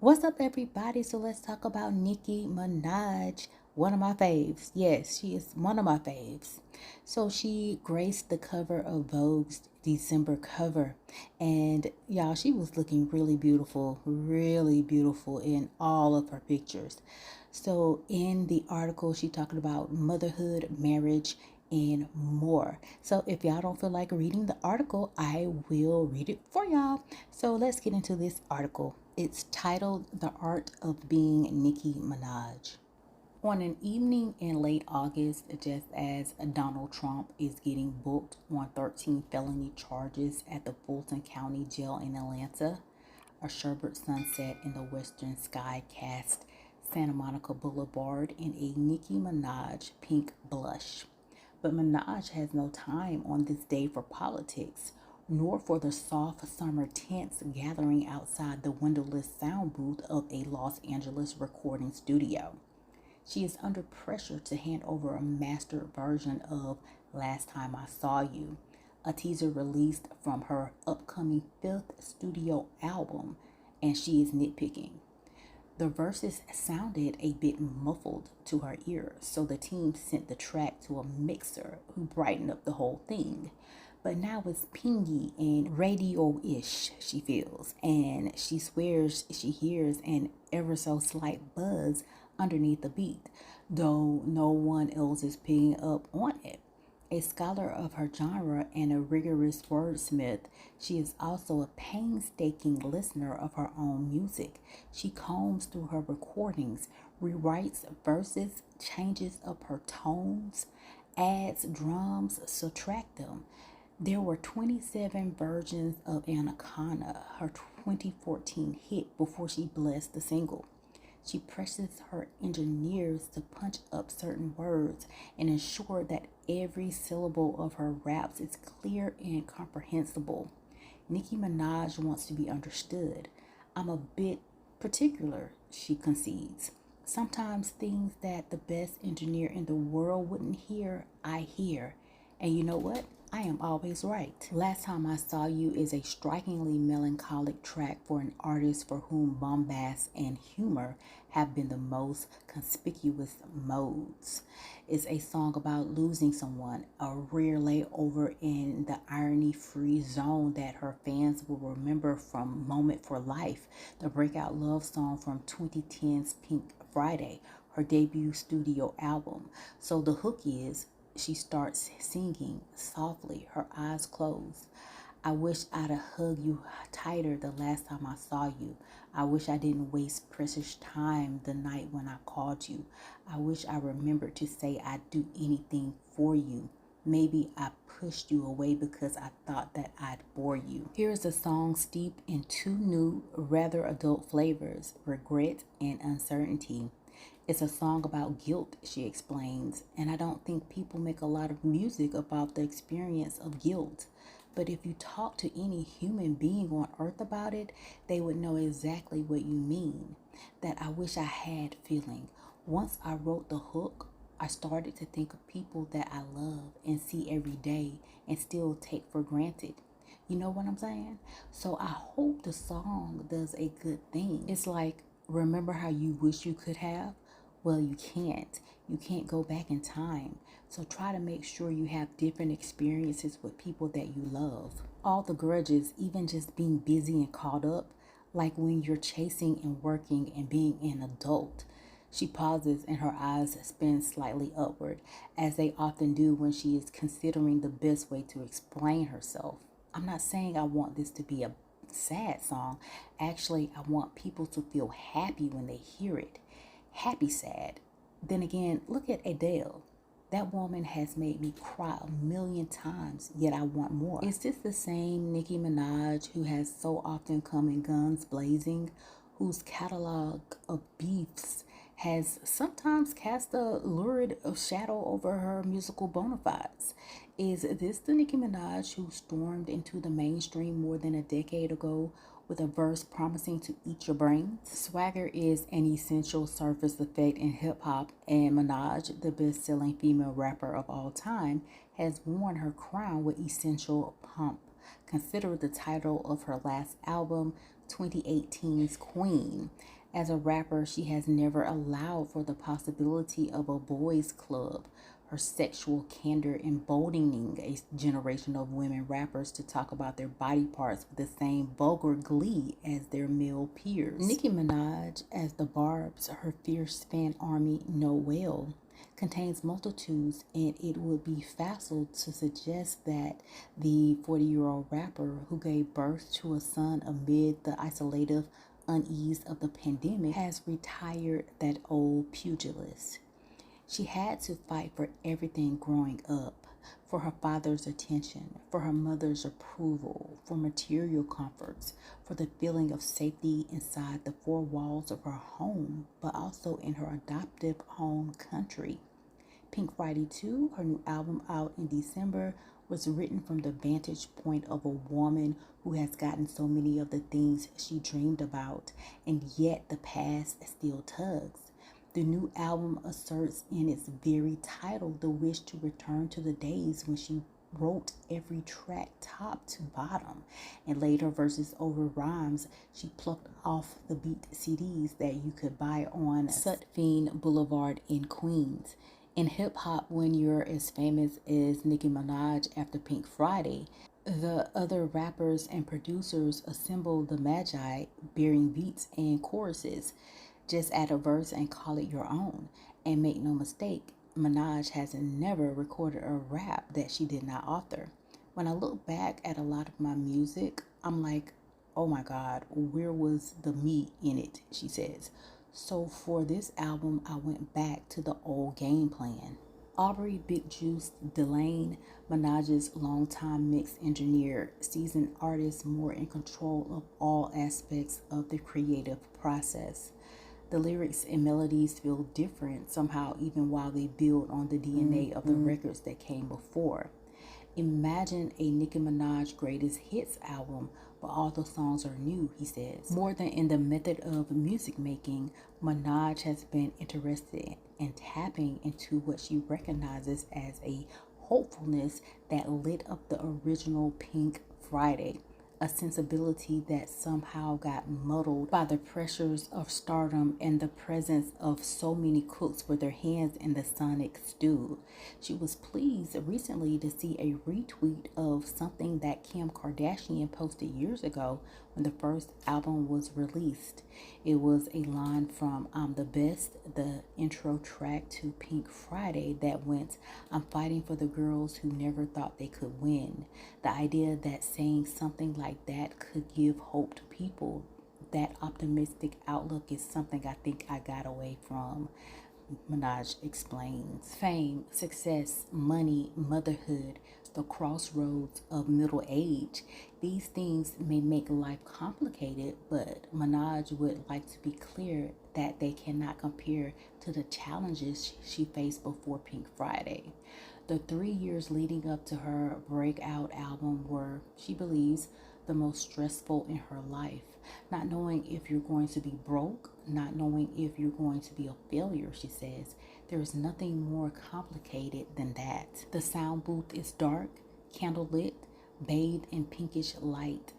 What's up, everybody? So let's talk about Nicki Minaj, one of my faves. Yes, she is one of my faves. So she graced the cover of Vogue's December cover, and y'all, she was looking really beautiful in all of her pictures. So in the article, she talked about motherhood, marriage, and more. So if y'all don't feel like reading the article, I will read it for y'all. So let's get into this article. It's titled The Art of Being Nicki Minaj. On an evening in late August, just as Donald Trump is getting booked on 13 felony charges at the Fulton County Jail in Atlanta, a sherbet sunset in the western sky cast Santa Monica Boulevard in a Nicki Minaj pink blush. But Minaj has no time on this day for politics, nor for the soft summer tents gathering outside the windowless sound booth of a Los Angeles recording studio. She is under pressure to hand over a mastered version of Last Time I Saw You, a teaser released from her upcoming fifth studio album, and she is nitpicking. The verses sounded a bit muffled to her ears, so the team sent the track to a mixer who brightened up the whole thing. But now it's pingy and radio-ish, she feels, and she swears she hears an ever so slight buzz underneath the beat, though no one else is picking up on it. A scholar of her genre and a rigorous wordsmith, she is also a painstaking listener of her own music. She combs through her recordings, rewrites verses, changes up her tones, adds drums, subtract them. There were 27 versions of Anaconda, her 2014 hit, before she blessed the single. She presses her engineers to punch up certain words and ensure that every syllable of her raps is clear and comprehensible. Nicki Minaj wants to be understood. I'm a bit particular, she concedes. Sometimes things that the best engineer in the world wouldn't hear, I hear. And you know what? I am always right. Last Time I Saw You is a strikingly melancholic track for an artist for whom bombast and humor have been the most conspicuous modes. It's a song about losing someone, a rare layover in the irony-free zone that her fans will remember from Moment for Life, the breakout love song from 2010's Pink Friday, her debut studio album. So the hook is, she starts singing softly, her eyes closed. I wish I'd have hugged you tighter the last time I saw you. I wish I didn't waste precious time the night when I called you. I wish I remembered to say I'd do anything for you. Maybe I pushed you away because I thought that I'd bore you. Here's a song steeped in two new, rather adult flavors, regret and uncertainty. It's a song about guilt, she explains, and I don't think people make a lot of music about the experience of guilt. But if you talk to any human being on earth about it, they would know exactly what you mean. That I wish I had feeling. Once I wrote the hook, I started to think of people that I love and see every day and still take for granted. You know what I'm saying? So I hope the song does a good thing. It's like, remember how you wish you could have? Well, you can't. You can't go back in time. So try to make sure you have different experiences with people that you love. All the grudges, even just being busy and caught up, like when you're chasing and working and being an adult. She pauses and her eyes spin slightly upward, as they often do when she is considering the best way to explain herself. I'm not saying I want this to be a sad song. Actually, I want people to feel happy when they hear it. Happy sad. Then again, look at Adele. That woman has made me cry a million times, yet I want more. Is this the same Nicki Minaj who has so often come in guns blazing, whose catalog of beefs has sometimes cast a lurid shadow over her musical bona fides? Is this the Nicki Minaj who stormed into the mainstream more than a decade ago with a verse promising to eat your brains? Swagger is an essential surface effect in hip-hop, and Minaj, the best-selling female rapper of all time, has worn her crown with essential pomp. Consider the title of her last album, 2018's queen. As a rapper, she has never allowed for the possibility of a boys' club, her sexual candor emboldening a generation of women rappers to talk about their body parts with the same vulgar glee as their male peers. Nicki Minaj, as the Barbs, her fierce fan army know well, contains multitudes, and it would be facile to suggest that the 40-year-old rapper who gave birth to a son amid the isolative unease of the pandemic has retired that old pugilist. She had to fight for everything growing up, for her father's attention, for her mother's approval, for material comforts, for the feeling of safety inside the four walls of her home, but also in her adoptive home country. Pink Friday 2, her new album out in December, was written from the vantage point of a woman who has gotten so many of the things she dreamed about, and yet the past still tugs. The new album asserts in its very title the wish to return to the days when she wrote every track top to bottom and laid her verses over rhymes she plucked off the beat CDs that you could buy on Sutphin Boulevard in Queens. In hip-hop, when you're as famous as Nicki Minaj after Pink Friday, the other rappers and producers assemble the magi bearing beats and choruses. Just add a verse and call it your own. And make no mistake, Minaj has never recorded a rap that she did not author. When I look back at a lot of my music, I'm like, oh my God, where was the me in it, she says. So for this album, I went back to the old game plan. Aubrey Big Juice Delane, Minaj's longtime mix engineer, seasoned artist more in control of all aspects of the creative process. The lyrics and melodies feel different somehow, even while they build on the DNA of the records that came before. Imagine a Nicki Minaj greatest hits album, but all the songs are new, he says. More than in the method of music making, Minaj has been interested in tapping into what she recognizes as a hopefulness that lit up the original Pink Friday, a sensibility that somehow got muddled by the pressures of stardom and the presence of so many cooks with their hands in the sonic stew. She was pleased recently to see a retweet of something that Kim Kardashian posted years ago when the first album was released. It was a line from I'm the Best, the intro track to Pink Friday, that went, I'm fighting for the girls who never thought they could win. The idea that saying something like that could give hope to people, that optimistic outlook, is something I think I got away from, Minaj explains. Fame, success, money, motherhood, the crossroads of middle age. These things may make life complicated, but Minaj would like to be clear that they cannot compare to the challenges she faced before Pink Friday. The 3 years leading up to her breakout album were, she believes, the most stressful in her life. Not knowing if you're going to be broke, not knowing if you're going to be a failure, she says. There is nothing more complicated than that. The sound booth is dark, candlelit, bathed in pinkish light.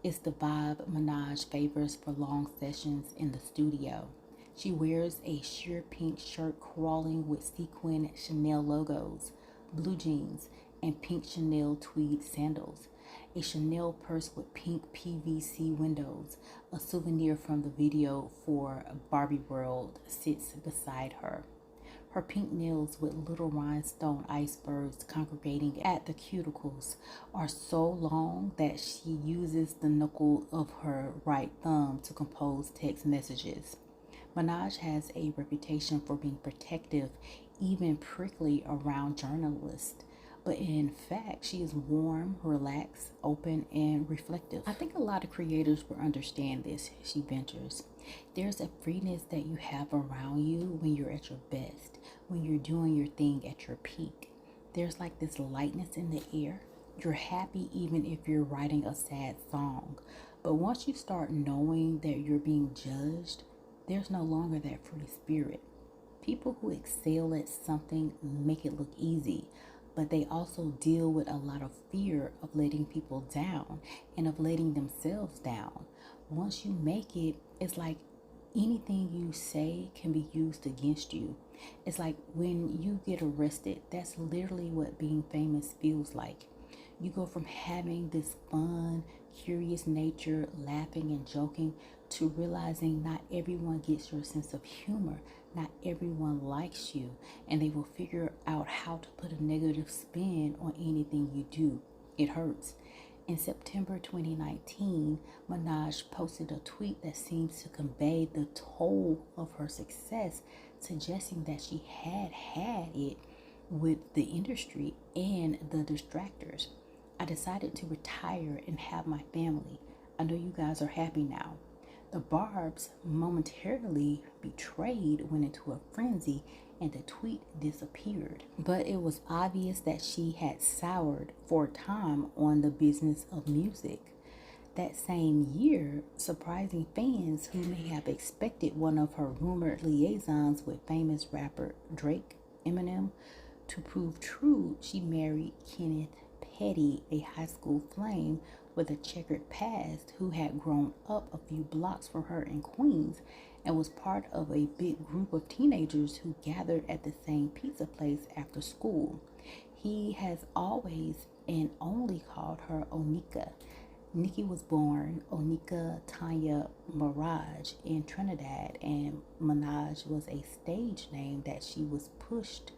It's the vibe Minaj favors for long sessions in the studio. She wears a sheer pink shirt crawling with sequin Chanel logos, blue jeans, and pink Chanel tweed sandals. A Chanel purse with pink PVC windows, a souvenir from the video for Barbie World, sits beside her. Her pink nails with little rhinestone icebergs congregating at the cuticles are so long that she uses the knuckle of her right thumb to compose text messages. Minaj has a reputation for being protective, even prickly around journalists. But in fact, she is warm, relaxed, open, and reflective. I think a lot of creators will understand this, she ventures. There's a freeness that you have around you when you're at your best, when you're doing your thing at your peak. There's like this lightness in the air. You're happy even if you're writing a sad song. But once you start knowing that you're being judged, there's no longer that free spirit. People who excel at something make it look easy, but they also deal with a lot of fear of letting people down and of letting themselves down. Once you make it, it's like anything you say can be used against you. It's like when you get arrested, that's literally what being famous feels like. You go from having this fun, curious nature, laughing and joking, to realizing not everyone gets your sense of humor. Not everyone likes you, and they will figure out how to put a negative spin on anything you do. It hurts. In September 2019, Minaj posted a tweet that seems to convey the toll of her success, suggesting that she had it with the industry and the distractors. I decided to retire and have my family. I know you guys are happy now. The Barbs, momentarily betrayed, went into a frenzy and the tweet disappeared. But it was obvious that she had soured for a time on the business of music. That same year, surprising fans who may have expected one of her rumored liaisons with famous rapper Drake, Eminem, to prove true, she married Kenneth Petty, a high school flame with a checkered past who had grown up a few blocks from her in Queens and was part of a big group of teenagers who gathered at the same pizza place after school. He has always and only called her Onika. Nicki was born Onika Tanya Mirage in Trinidad, and Minaj was a stage name that she was pushed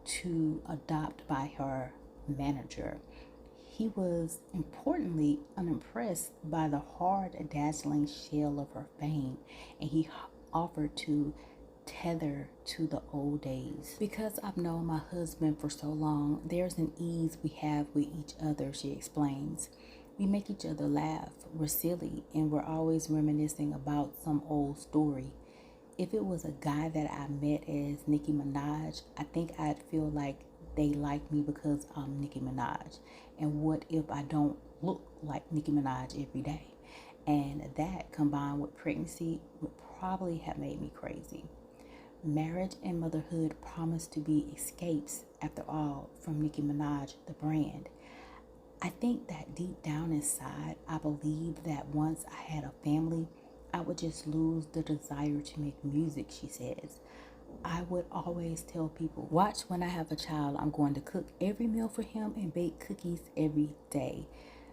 to adopt by her manager. He was importantly unimpressed by the hard, dazzling shell of her fame, and he offered to tether to the old days. Because I've known my husband for so long, there's an ease we have with each other, she explains. We make each other laugh, we're silly, and we're always reminiscing about some old story. If it was a guy that I met as Nicki Minaj, I think I'd feel like they like me because I'm Nicki Minaj. And what if I don't look like Nicki Minaj every day? And that combined with pregnancy would probably have made me crazy. Marriage and motherhood promise to be escapes, after all, from Nicki Minaj, the brand. I think that deep down inside, I believe that once I had a family, I would just lose the desire to make music, she says. I would always tell people, watch, when I have a child, I'm going to cook every meal for him and bake cookies every day.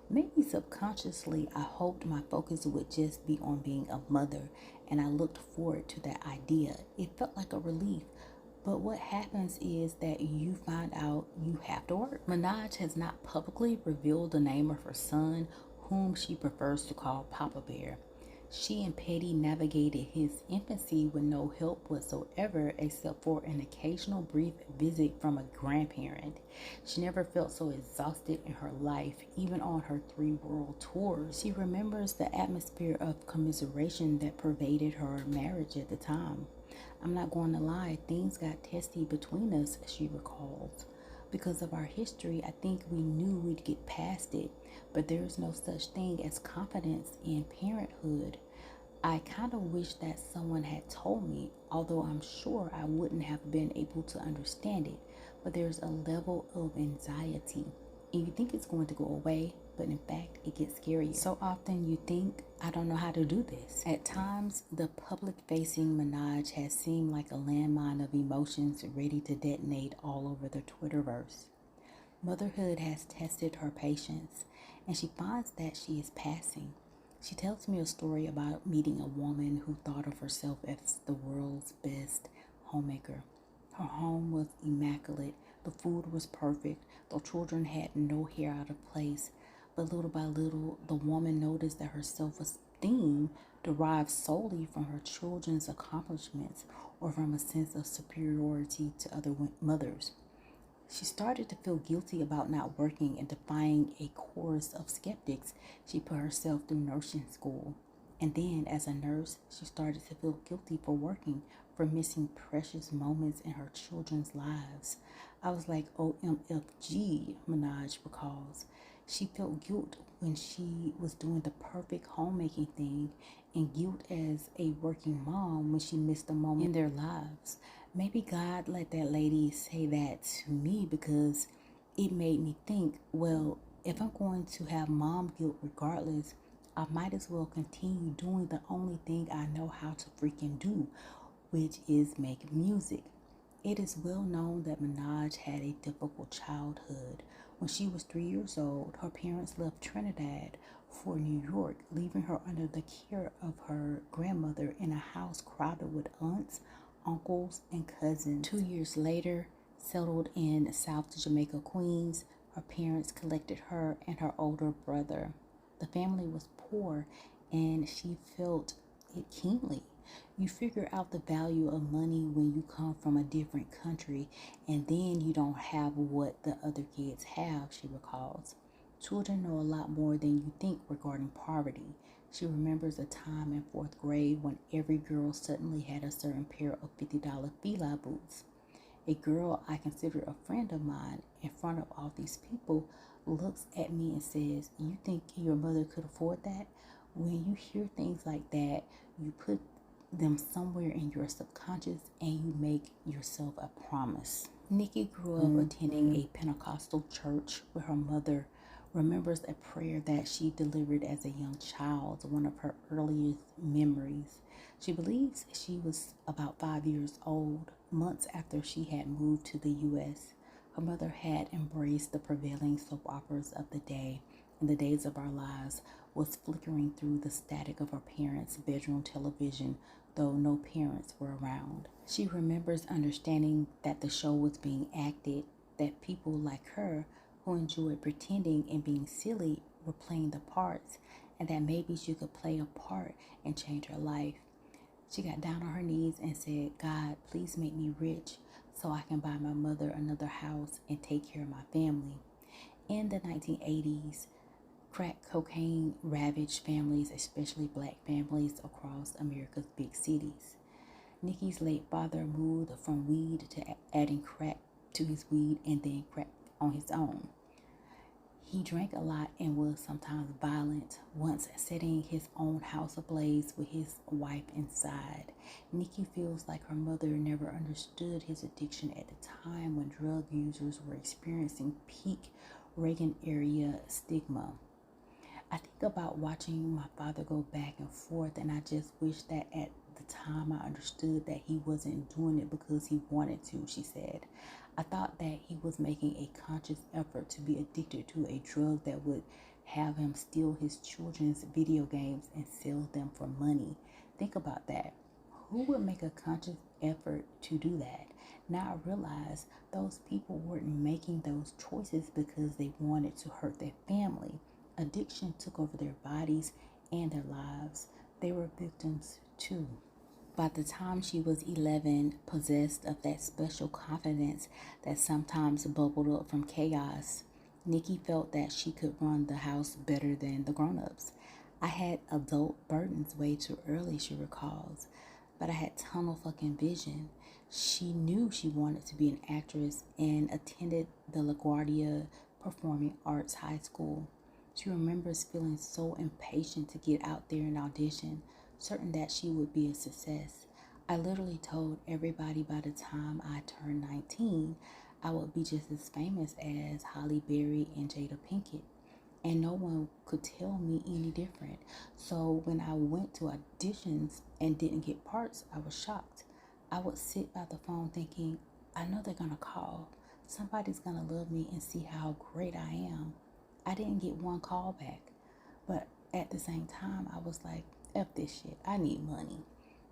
Maybe subconsciously, I hoped my focus would just be on being a mother, and I looked forward to that idea. It felt like a relief. But what happens is that you find out you have to work. Minaj has not publicly revealed the name of her son, whom she prefers to call Papa Bear. She and Petty navigated his infancy with no help whatsoever except for an occasional brief visit from a grandparent. She never felt so exhausted in her life, even on her 3 world tours. She remembers the atmosphere of commiseration that pervaded her marriage at the time. I'm not going to lie, things got testy between us, she recalls. Because of our history, I think we knew we'd get past it, but there's no such thing as confidence in parenthood. I kind of wish that someone had told me, although I'm sure I wouldn't have been able to understand it, but there's a level of anxiety, and you think it's going to go away, but in fact, it gets scarier. So often you think, I don't know how to do this. At times, the public-facing Minaj has seemed like a landmine of emotions ready to detonate all over the Twitterverse. Motherhood has tested her patience, and she finds that she is passing. She tells me a story about meeting a woman who thought of herself as the world's best homemaker. Her home was immaculate, the food was perfect, the children had no hair out of place. But little by little, the woman noticed that her self-esteem derived solely from her children's accomplishments or from a sense of superiority to other mothers. She started to feel guilty about not working, and defying a chorus of skeptics, she put herself through nursing school. And then, as a nurse, she started to feel guilty for working, for missing precious moments in her children's lives. I was like, OMFG, Minaj recalls. She felt guilt when she was doing the perfect homemaking thing, and guilt as a working mom when she missed a moment in their lives. Maybe God let that lady say that to me because it made me think, well, if I'm going to have mom guilt regardless, I might as well continue doing the only thing I know how to freaking do, which is make music. It is well known that Minaj had a difficult childhood. When she was 3 years old, her parents left Trinidad for New York, leaving her under the care of her grandmother in a house crowded with aunts, uncles, and cousins. 2 years later, settled in South Jamaica, Queens, her parents collected her and her older brother. The family was poor and she felt it keenly. You figure out the value of money when you come from a different country and then you don't have what the other kids have, she recalls. Children know a lot more than you think regarding poverty. She remembers a time in fourth grade when every girl suddenly had a certain pair of $50 Fila boots. A girl I consider a friend of mine in front of all these people looks at me and says, "You think your mother could afford that?" When you hear things like that, you put them somewhere in your subconscious and you make yourself a promise. Nicki grew up attending a Pentecostal church where her mother remembers a prayer that she delivered as a young child, one of her earliest memories. She believes she was about 5 years old, months after she had moved to the U.S. Her mother had embraced the prevailing soap operas of the day, and the days of our lives was flickering through the static of her parents' bedroom television, though no parents were around. She remembers understanding that the show was being acted, that people like her who enjoyed pretending and being silly were playing the parts, and that maybe she could play a part and change her life. She got down on her knees and said, "God, please make me rich so I can buy my mother another house and take care of my family." In the 1980s, crack cocaine ravaged families, especially black families across America's big cities. Nicki's late father moved from weed to adding crack to his weed and then crack on his own. He drank a lot and was sometimes violent, once setting his own house ablaze with his wife inside. Nicki feels like her mother never understood his addiction at the time when drug users were experiencing peak Reagan era stigma. I think about watching my father go back and forth, and I just wish that at the time I understood that he wasn't doing it because he wanted to, she said. I thought that he was making a conscious effort to be addicted to a drug that would have him steal his children's video games and sell them for money. Think about that. Who would make a conscious effort to do that? Now I realize those people weren't making those choices because they wanted to hurt their family. Addiction took over their bodies and their lives. They were victims too. By the time she was 11, possessed of that special confidence that sometimes bubbled up from chaos, Nicki felt that she could run the house better than the grown-ups. "I had adult burdens way too early," she recalls, "but I had tunnel fucking vision." She knew she wanted to be an actress and attended the LaGuardia Performing Arts High School. She remembers feeling so impatient to get out there and audition, certain that she would be a success. "I literally told everybody by the time I turned 19, I would be just as famous as Halle Berry and Jada Pinkett, and no one could tell me any different. So when I went to auditions and didn't get parts, I was shocked. I would sit by the phone thinking, I know they're gonna call. Somebody's gonna love me and see how great I am. I didn't get one call back, but at the same time, I was like, F this shit, I need money."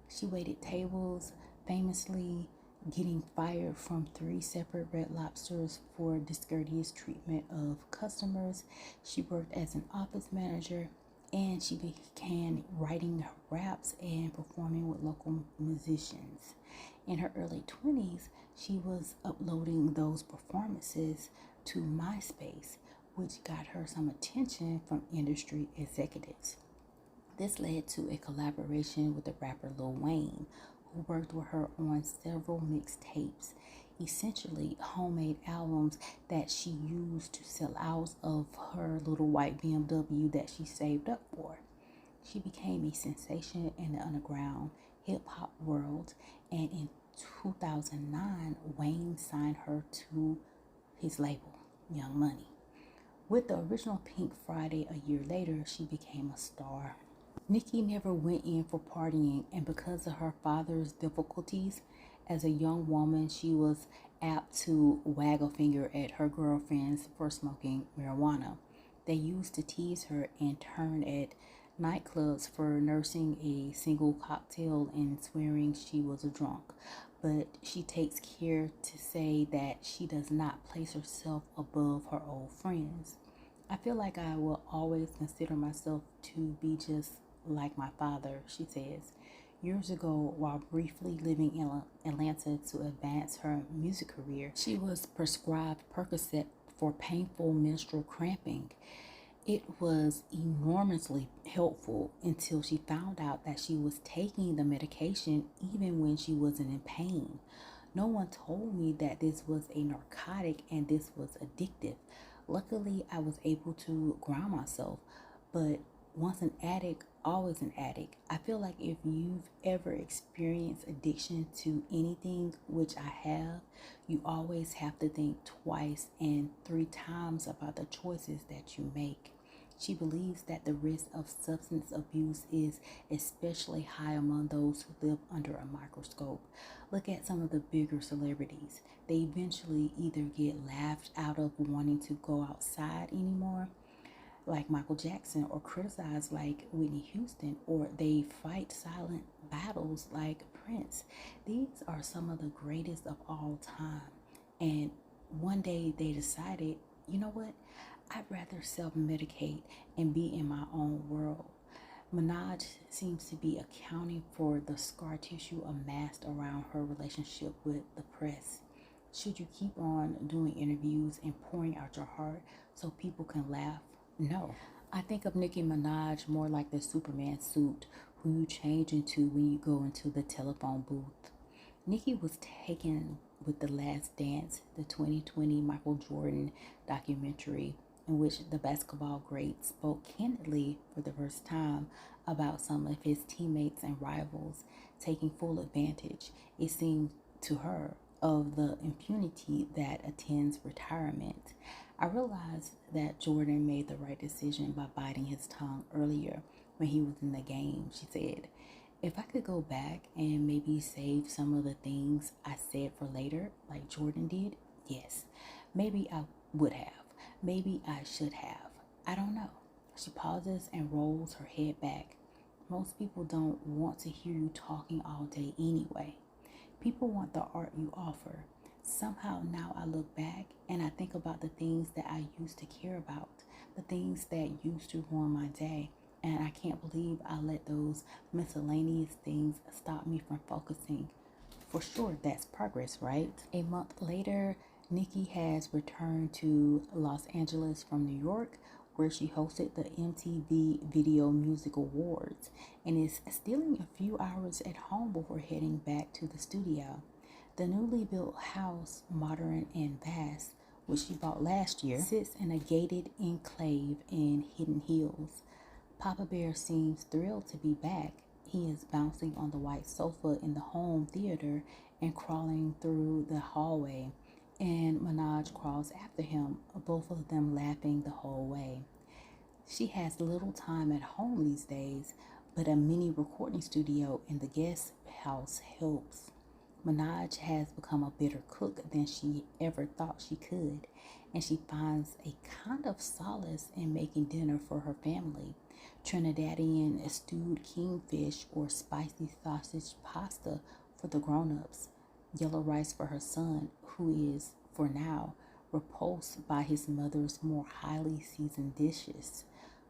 She waited tables, famously getting fired from 3 separate Red Lobsters for discourteous treatment of customers. She worked as an office manager, and she began writing her raps and performing with local musicians. In her early 20s, she was uploading those performances to MySpace, which got her some attention from industry executives. This led to a collaboration with the rapper Lil Wayne, who worked with her on several mixtapes, essentially homemade albums that she used to sell out of her little white BMW that she saved up for. She became a sensation in the underground hip-hop world, and in 2009, Wayne signed her to his label, Young Money. With the original Pink Friday a year later, she became a star. Nicki never went in for partying, and because of her father's difficulties as a young woman, she was apt to wag a finger at her girlfriends for smoking marijuana. They used to tease her and turn at nightclubs for nursing a single cocktail and swearing she was a drunk. But she takes care to say that she does not place herself above her old friends. I feel like I will always consider myself to be just like my father, she says. Years ago, while briefly living in Atlanta to advance her music career, she was prescribed Percocet for painful menstrual cramping. It was enormously helpful until she found out that she was taking the medication even when she wasn't in pain. No one told me that this was a narcotic and this was addictive. Luckily, I was able to ground myself, but once an addict, always an addict. I feel like if you've ever experienced addiction to anything, which I have, you always have to think twice and three times about the choices that you make. She believes that the risk of substance abuse is especially high among those who live under a microscope. Look at some of the bigger celebrities. They eventually either get laughed out of wanting to go outside anymore, like Michael Jackson, or criticized like Whitney Houston, or they fight silent battles like Prince. These are some of the greatest of all time. And one day they decided, you know what? I'd rather self-medicate and be in my own world. Minaj seems to be accounting for the scar tissue amassed around her relationship with the press. Should you keep on doing interviews and pouring out your heart so people can laugh? No. I think of Nicki Minaj more like the Superman suit who you change into when you go into the telephone booth. Nicki was taken with The Last Dance, the 2020 Michael Jordan documentary, in which the basketball great spoke candidly for the first time about some of his teammates and rivals taking full advantage, it seemed to her, of the impunity that attends retirement. I realized that Jordan made the right decision by biting his tongue earlier when he was in the game, she said. If I could go back and maybe save some of the things I said for later, like Jordan did, yes, maybe I would have. Maybe I should have. I don't know. She pauses and rolls her head back. Most people don't want to hear you talking all day anyway. People want the art you offer. Somehow now I look back and I think about the things that I used to care about, the things that used to ruin my day. And I can't believe I let those miscellaneous things stop me from focusing. For sure, that's progress, right? A month later, Nicki has returned to Los Angeles from New York, where she hosted the MTV Video Music Awards and is stealing a few hours at home before heading back to the studio. The newly built house, modern and vast, which she bought last year, sits in a gated enclave in Hidden Hills. Papa Bear seems thrilled to be back. He is bouncing on the white sofa in the home theater and crawling through the hallway, and Minaj crawls after him, both of them laughing the whole way. She has little time at home these days, but a mini recording studio in the guest house helps. Minaj has become a better cook than she ever thought she could, and she finds a kind of solace in making dinner for her family. Trinidadian stewed kingfish or spicy sausage pasta for the grown-ups, yellow rice for her son, who is, for now, repulsed by his mother's more highly seasoned dishes.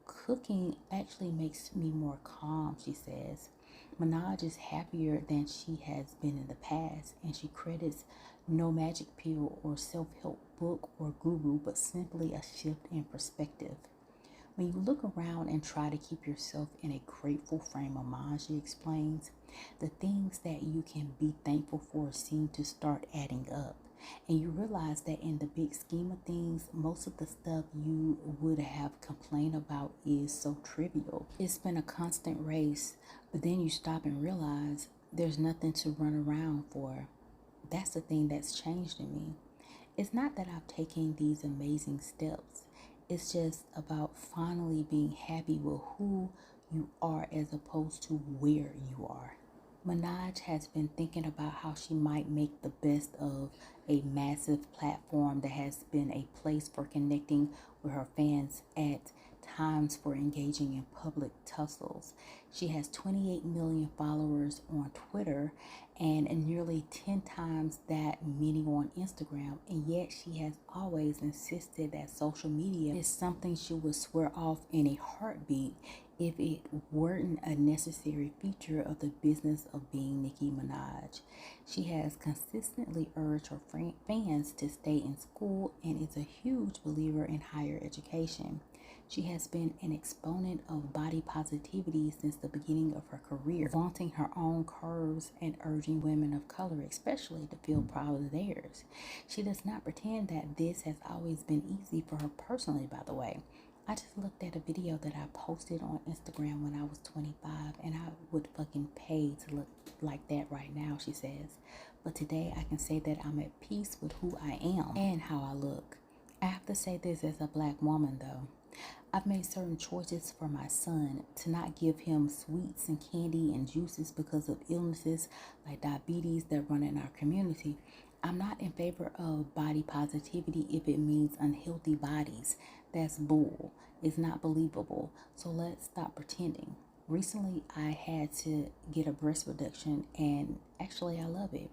Cooking actually makes me more calm, she says. Minaj is happier than she has been in the past, and she credits no magic pill or self-help book or guru, but simply a shift in perspective. When you look around and try to keep yourself in a grateful frame of mind, she explains, the things that you can be thankful for seem to start adding up. And you realize that in the big scheme of things, most of the stuff you would have complained about is so trivial. It's been a constant race, but then you stop and realize there's nothing to run around for. That's the thing that's changed in me. It's not that I've taken these amazing steps. It's just about finally being happy with who you are as opposed to where you are. Minaj has been thinking about how she might make the best of a massive platform that has been a place for connecting with her fans at times for engaging in public tussles. She has 28 million followers on Twitter and nearly 10 times that many on Instagram, and yet she has always insisted that social media is something she would swear off in a heartbeat if it weren't a necessary feature of the business of being Nicki Minaj. She has consistently urged her fans to stay in school and is a huge believer in higher education. She has been an exponent of body positivity since the beginning of her career, vaunting her own curves and urging women of color especially to feel proud of theirs. She does not pretend that this has always been easy for her personally, by the way. I just looked at a video that I posted on Instagram when I was 25, and I would fucking pay to look like that right now, she says. But today I can say that I'm at peace with who I am and how I look. I have to say this as a black woman though. I've made certain choices for my son to not give him sweets and candy and juices because of illnesses like diabetes that run in our community. I'm not in favor of body positivity if it means unhealthy bodies. That's bull. It's not believable. So let's stop pretending. Recently, I had to get a breast reduction, and actually, I love it.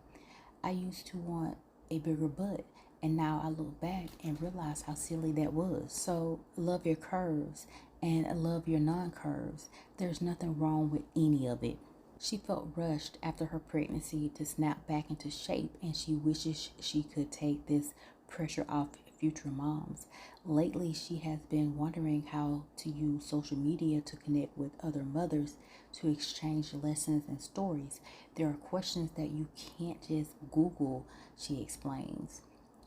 I used to want a bigger butt, and now I look back and realize how silly that was. So love your curves and love your non-curves. There's nothing wrong with any of it. She felt rushed after her pregnancy to snap back into shape, and she wishes she could take this pressure off future moms. Lately, she has been wondering how to use social media to connect with other mothers, to exchange lessons and stories. There are questions that you can't just Google, she explains.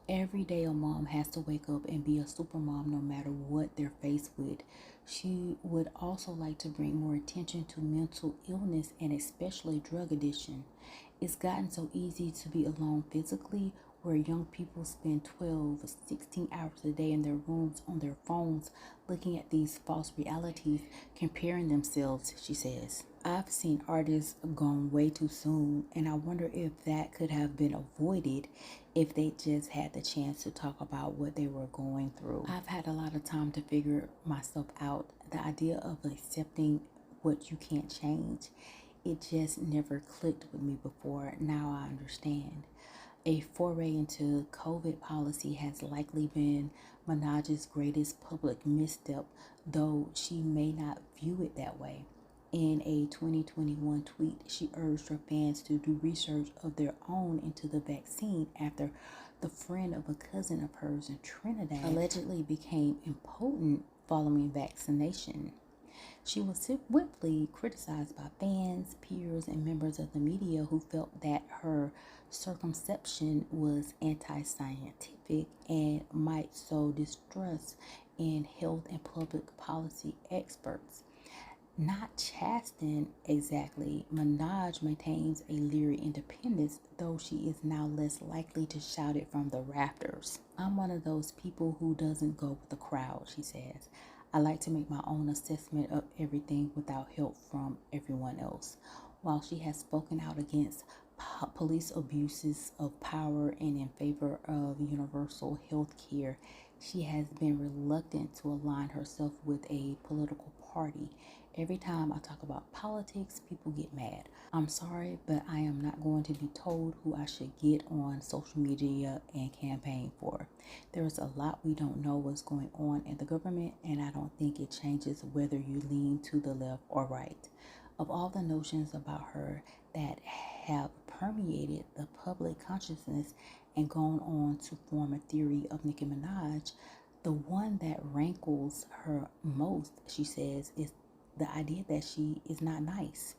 Every day a mom has to wake up and be a super mom no matter what they're faced with. She would also like to bring more attention to mental illness and especially drug addiction. It's gotten so easy to be alone physically, where young people spend 12 or 16 hours a day in their rooms on their phones looking at these false realities, comparing themselves, she says. I've seen artists gone way too soon, and I wonder if that could have been avoided if they just had the chance to talk about what they were going through. I've had a lot of time to figure myself out. The idea of accepting what you can't change, it just never clicked with me before. Now I understand. A foray into COVID policy has likely been Minaj's greatest public misstep, though she may not view it that way. In a 2021 tweet, she urged her fans to do research of their own into the vaccine after the friend of a cousin of hers in Trinidad allegedly became impotent following vaccination. She was swiftly criticized by fans, peers, and members of the media who felt that her circumception was anti-scientific and might sow distrust in health and public policy experts. Not chastened exactly, Minaj maintains a leery independence, though she is now less likely to shout it from the rafters. I'm one of those people who doesn't go with the crowd, she says. I like to make my own assessment of everything without help from everyone else. While she has spoken out against police abuses of power and in favor of universal health care, she has been reluctant to align herself with a political party. Every time I talk about politics, people get mad. I'm sorry, but I am not going to be told who I should get on social media and campaign for. There is a lot we don't know what's going on in the government, and I don't think it changes whether you lean to the left or right. Of all the notions about her that have permeated the public consciousness and gone on to form a theory of Nicki Minaj, the one that rankles her most, she says, is the idea that she is not nice.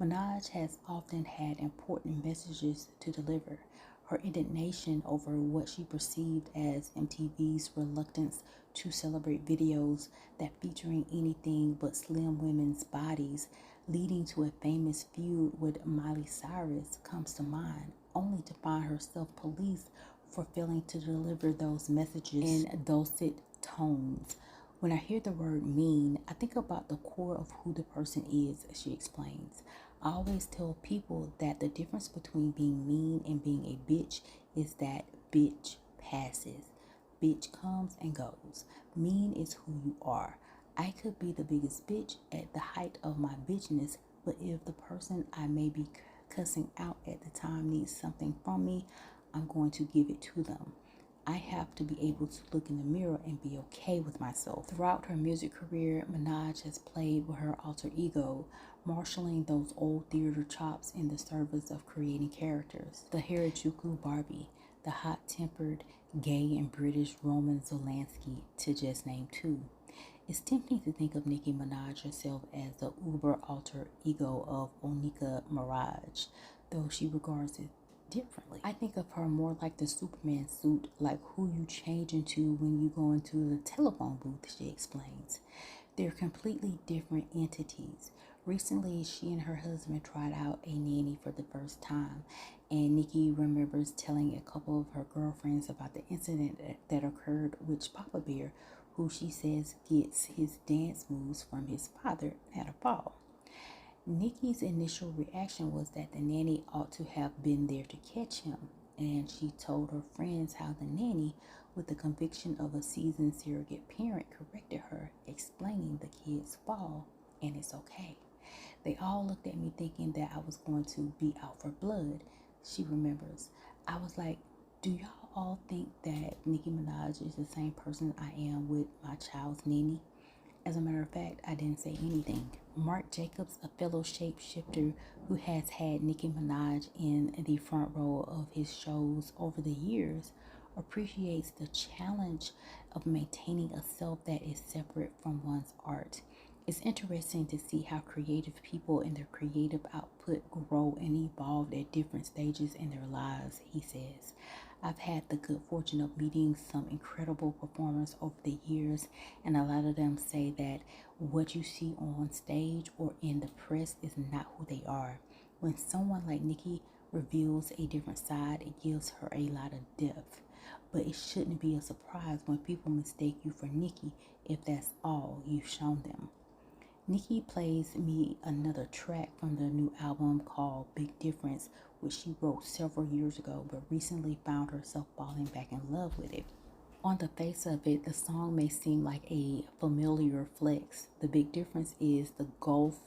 Minaj has often had important messages to deliver. Her indignation over what she perceived as MTV's reluctance to celebrate videos that featuring anything but slim women's bodies, leading to a famous feud with Miley Cyrus, comes to mind, only to find herself policed for failing to deliver those messages in dulcet tones. When I hear the word mean, I think about the core of who the person is, she explains. I always tell people that the difference between being mean and being a bitch is that bitch passes. Bitch comes and goes. Mean is who you are. I could be the biggest bitch at the height of my bitchness, but if the person I may be cussing out at the time needs something from me, I'm going to give it to them. I have to be able to look in the mirror and be okay with myself. Throughout her music career, Minaj has played with her alter ego, marshaling those old theater chops in the service of creating characters. The Harajuku Barbie, the hot-tempered, gay and British Roman Zelensky, to just name two. It's tempting to think of Nicki Minaj herself as the uber alter ego of Nicki Minaj, though she regards it differently. I think of her more like the Superman suit, like who you change into when you go into the telephone booth, she explains. They're completely different entities. Recently, she and her husband tried out a nanny for the first time, and Nicki remembers telling a couple of her girlfriends about the incident that occurred with Papa Bear, who she says gets his dance moves from his father at a ball. Nicki's initial reaction was that the nanny ought to have been there to catch him, and she told her friends how the nanny, with the conviction of a seasoned surrogate parent, corrected her, explaining the kid's fall, and it's okay. They all looked at me thinking that I was going to be out for blood, she remembers. I was like, do y'all all think that Nicki Minaj is the same person I am with my child's nanny? As a matter of fact, I didn't say anything. Marc Jacobs, a fellow shapeshifter who has had Nicki Minaj in the front row of his shows over the years, appreciates the challenge of maintaining a self that is separate from one's art. It's interesting to see how creative people and their creative output grow and evolve at different stages in their lives, he says. I've had the good fortune of meeting some incredible performers over the years, and a lot of them say that what you see on stage or in the press is not who they are. When someone like Nicki reveals a different side, it gives her a lot of depth. But it shouldn't be a surprise when people mistake you for Nicki if that's all you've shown them. Nicki plays me another track from the new album called Big Difference, which she wrote several years ago, but recently found herself falling back in love with it. On the face of it, the song may seem like a familiar flex. The big difference is the gulf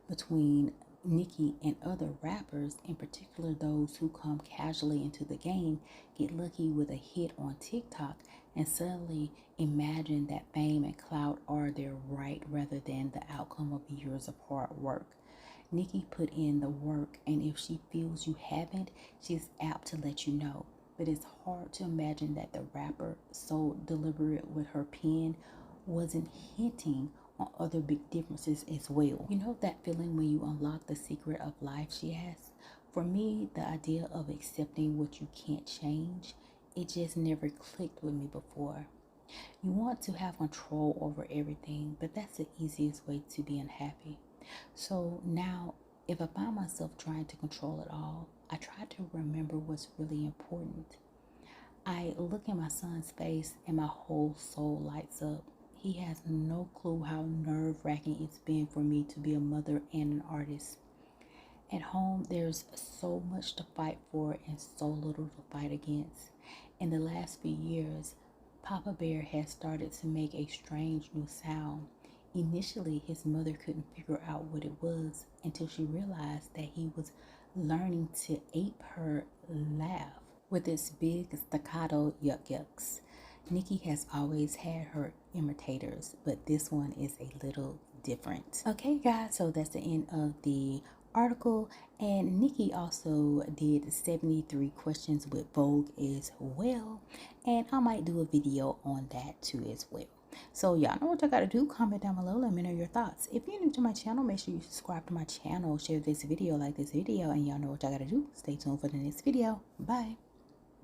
between Nicki and other rappers, in particular those who come casually into the game, get lucky with a hit on TikTok and suddenly imagine that fame and clout are their right rather than the outcome of years of hard work. Nicki put in the work, and if she feels you haven't, she's apt to let you know. But it's hard to imagine that the rapper, so deliberate with her pen, wasn't hinting on other big differences as well. You know that feeling when you unlock the secret of life, she asks? For me, the idea of accepting what you can't change, it just never clicked with me before. You want to have control over everything, but that's the easiest way to be unhappy. So now, if I find myself trying to control it all, I try to remember what's really important. I look at my son's face and my whole soul lights up. He has no clue how nerve-wracking it's been for me to be a mother and an artist. At home, there's so much to fight for and so little to fight against. In the last few years, Papa Bear has started to make a strange new sound. Initially, his mother couldn't figure out what it was until she realized that he was learning to ape her laugh with its big staccato yuck yucks. Nicki has always had her imitators, but this one is a little different. Okay, guys, so that's the end of the article, and Nicki also did 73 questions with Vogue as well, and I might do a video on that too as well. So y'all know what y'all gotta do. Comment down below, let me know your thoughts. If you're new to my channel, make sure you subscribe to my channel, share this video, like this video, and y'all know what y'all gotta do. Stay tuned for the next video. Bye.